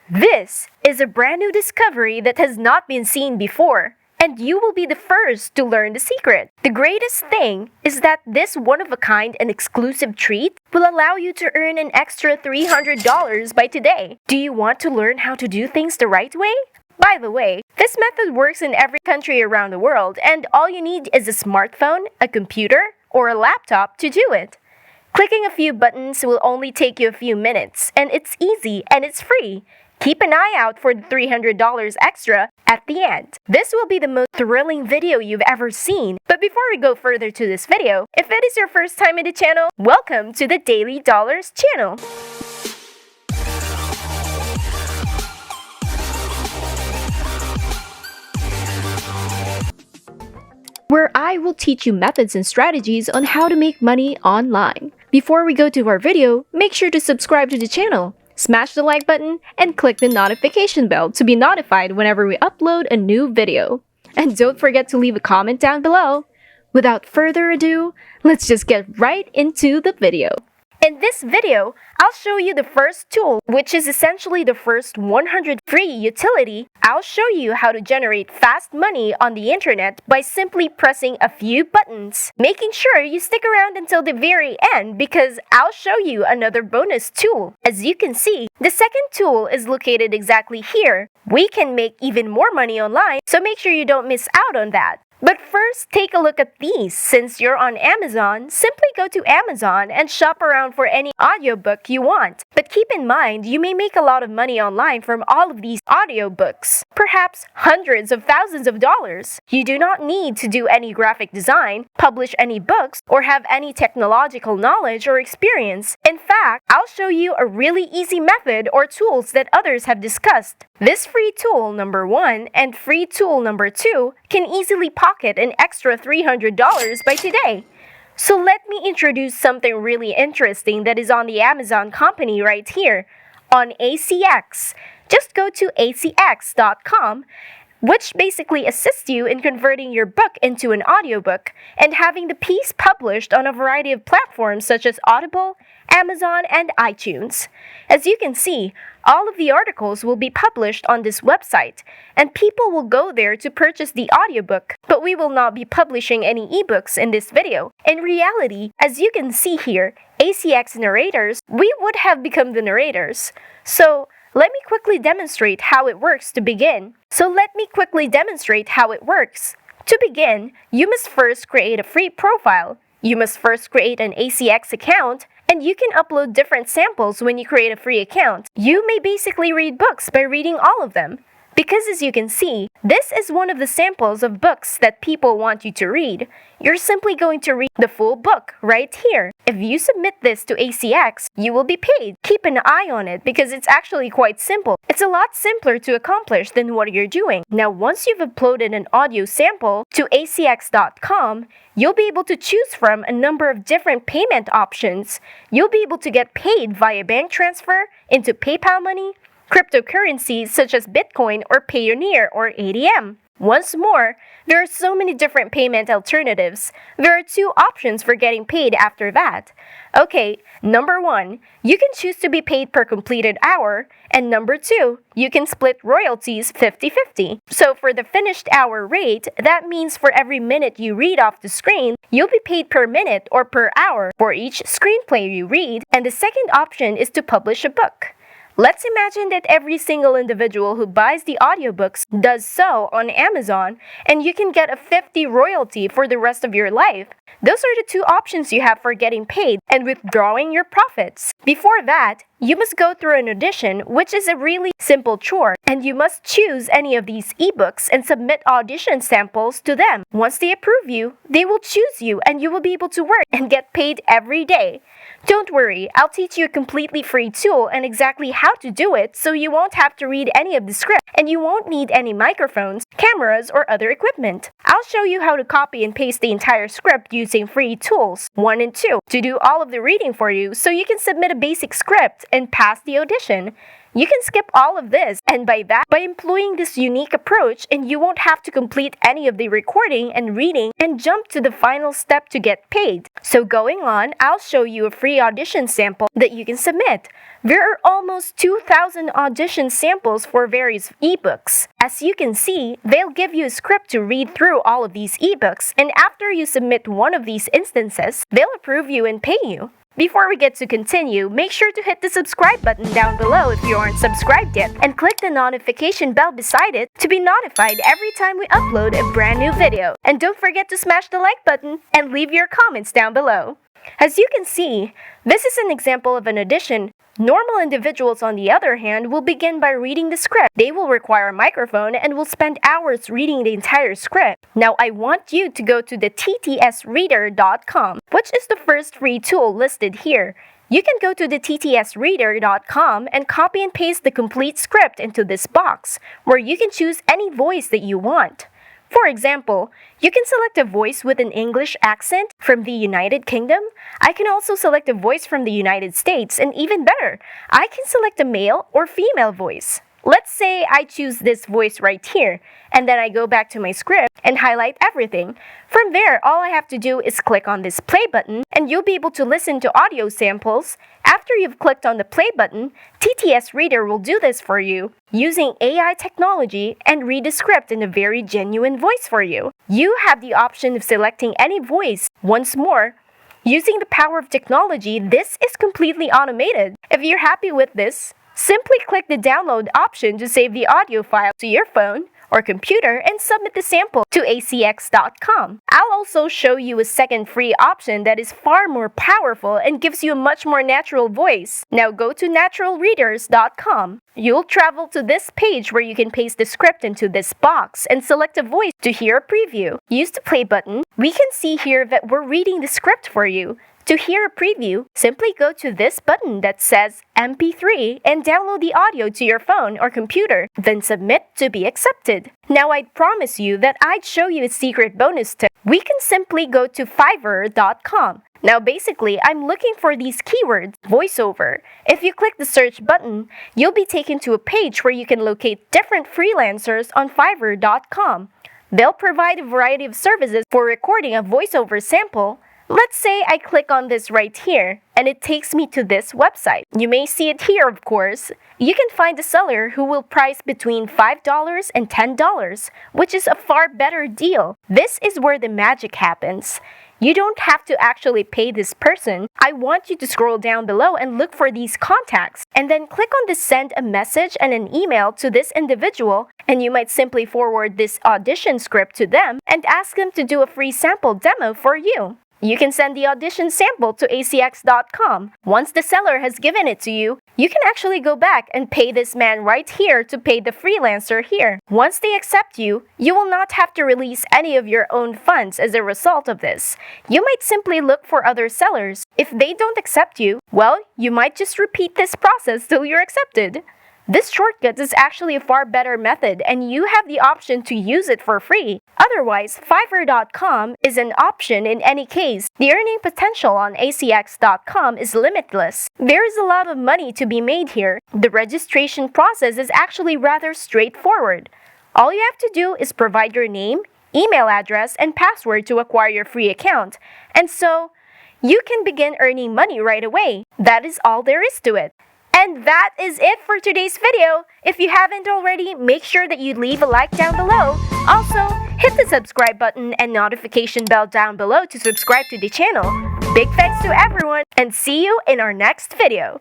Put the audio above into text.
This is a brand new discovery that has not been seen before, and you will be the first to learn the secret. The greatest thing is that this one-of-a-kind and exclusive treat will allow you to earn an extra $300 by today. Do you want to learn how to do things the right way? By the way, this method works in every country around the world, and all you need is a smartphone, a computer, or a laptop to do it. Clicking a few buttons will only take you a few minutes, and it's easy and it's free. Keep an eye out for the $300 extra at the end. This will be the most thrilling video you've ever seen. But before we go further to this video, if it is your first time in the channel, welcome to the Daily Dollars channel. Where I will teach you methods and strategies on how to make money online. Before we go to our video, make sure to subscribe to the channel. Smash the like button and click the notification bell to be notified whenever we upload a new video. And don't forget to leave a comment down below. Without further ado, let's just get right into the video. In this video, I'll show you the first tool, which is essentially the first 100 free utility. I'll show you how to generate fast money on the internet by simply pressing a few buttons. Making sure you stick around until the very end because I'll show you another bonus tool. As you can see, the second tool is located exactly here. We can make even more money online, so make sure you don't miss out on that. But first, take a look at these. Since you're on Amazon, simply go to Amazon and shop around for any audiobook you want. But keep in mind, you may make a lot of money online from all of these audiobooks, perhaps hundreds of thousands of dollars. You do not need to do any graphic design, publish any books, or have any technological knowledge or experience. In fact, I'll show you a really easy method or tools that others have discussed. This free tool number 1 and free tool number 2 can easily pocket an extra $300 by today. So let me introduce something really interesting that is on the Amazon company right here, on ACX. Just go to acx.com, which basically assists you in converting your book into an audiobook and having the piece published on a variety of platforms such as Audible, Amazon, and iTunes. As you can see, all of the articles will be published on this website, and people will go there to purchase the audiobook, but we will not be publishing any ebooks in this video. In reality, as you can see here, ACX narrators, we would have become the narrators. So, let me quickly demonstrate how it works to begin. To begin, you must first create a free profile. You must first create an ACX account, and you can upload different samples when you create a free account. You may basically read books by reading all of them. Because as you can see, this is one of the samples of books that people want you to read. You're simply going to read the full book right here. If you submit this to ACX, you will be paid. Keep an eye on it because it's actually quite simple. It's a lot simpler to accomplish than what you're doing. Now, once you've uploaded an audio sample to acx.com, you'll be able to choose from a number of different payment options. You'll be able to get paid via bank transfer, into PayPal money, cryptocurrencies such as Bitcoin or Payoneer or ATM. Once more, there are so many different payment alternatives. There are 2 options for getting paid after that. Okay, number 1, you can choose to be paid per completed hour, and number 2, you can split royalties 50-50. So for the finished hour rate, that means for every minute you read off the screen, you'll be paid per minute or per hour for each screenplay you read, and the second option is to publish a book. Let's imagine that every single individual who buys the audiobooks does so on Amazon, and you can get a 50 royalty for the rest of your life. Those are the 2 options you have for getting paid and withdrawing your profits. Before that, you must go through an audition, which is a really simple chore, and you must choose any of these ebooks and submit audition samples to them. Once they approve you, they will choose you and you will be able to work and get paid every day. Don't worry, I'll teach you a completely free tool and exactly how to do it so you won't have to read any of the script and you won't need any microphones, cameras, or other equipment. I'll show you how to copy and paste the entire script using free tools 1 and 2 to do all of the reading for you so you can submit a basic script and pass the audition. You can skip all of this, and by employing this unique approach, and you won't have to complete any of the recording and reading and jump to the final step to get paid. So going on, I'll show you a free audition sample that you can submit. There are almost 2,000 audition samples for various ebooks. As you can see, they'll give you a script to read through all of these ebooks, and after you submit one of these instances, they'll approve you and pay you. Before we get to continue, make sure to hit the subscribe button down below if you aren't subscribed yet, and click the notification bell beside it to be notified every time we upload a brand new video. And don't forget to smash the like button and leave your comments down below. As you can see, this is an example of an audition. Normal individuals, on the other hand, will begin by reading the script. They will require a microphone and will spend hours reading the entire script. Now, I want you to go to the ttsreader.com, which is the first free tool listed here. You can go to the ttsreader.com and copy and paste the complete script into this box, where you can choose any voice that you want. For example, you can select a voice with an English accent from the United Kingdom. I can also select a voice from the United States, and even better, I can select a male or female voice. Let's say I choose this voice right here, and then I go back to my script and highlight everything. From there, all I have to do is click on this play button, and you'll be able to listen to audio samples. After you've clicked on the play button, TTS Reader will do this for you, using AI technology, and read the script in a very genuine voice for you. You have the option of selecting any voice. Once more, using the power of technology, this is completely automated. If you're happy with this, simply click the download option to save the audio file to your phone or computer and submit the sample to acx.com. I'll also show you a second free option that is far more powerful and gives you a much more natural voice. Now go to naturalreaders.com. You'll travel to this page where you can paste the script into this box and select a voice to hear a preview. Use the play button. We can see here that we're reading the script for you. To hear a preview, simply go to this button that says MP3 and download the audio to your phone or computer, then submit to be accepted. Now, I'd promise you that I'd show you a secret bonus tip. We can simply go to fiverr.com. Now, basically, I'm looking for these keywords, voiceover. If you click the search button, you'll be taken to a page where you can locate different freelancers on fiverr.com. They'll provide a variety of services for recording a voiceover sample. Let's say I click on this right here, and it takes me to this website. You may see it here, of course. You can find a seller who will price between $5 and $10, which is a far better deal. This is where the magic happens. You don't have to actually pay this person. I want you to scroll down below and look for these contacts, and then click on the send a message and an email to this individual, and you might simply forward this audition script to them and ask them to do a free sample demo for you. You can send the audition sample to acx.com. Once the seller has given it to you, you can actually go back and pay this man right here to pay the freelancer here. Once they accept you, you will not have to release any of your own funds as a result of this. You might simply look for other sellers. If they don't accept you, well, you might just repeat this process till you're accepted. This shortcut is actually a far better method, and you have the option to use it for free. Otherwise, Fiverr.com is an option in any case. The earning potential on acx.com is limitless. There is a lot of money to be made here. The registration process is actually rather straightforward. All you have to do is provide your name, email address, and password to acquire your free account. And so, you can begin earning money right away. That is all there is to it. And that is it for today's video. If you haven't already, make sure that you leave a like down below. Also, hit the subscribe button and notification bell down below to subscribe to the channel. Big thanks to everyone, and see you in our next video.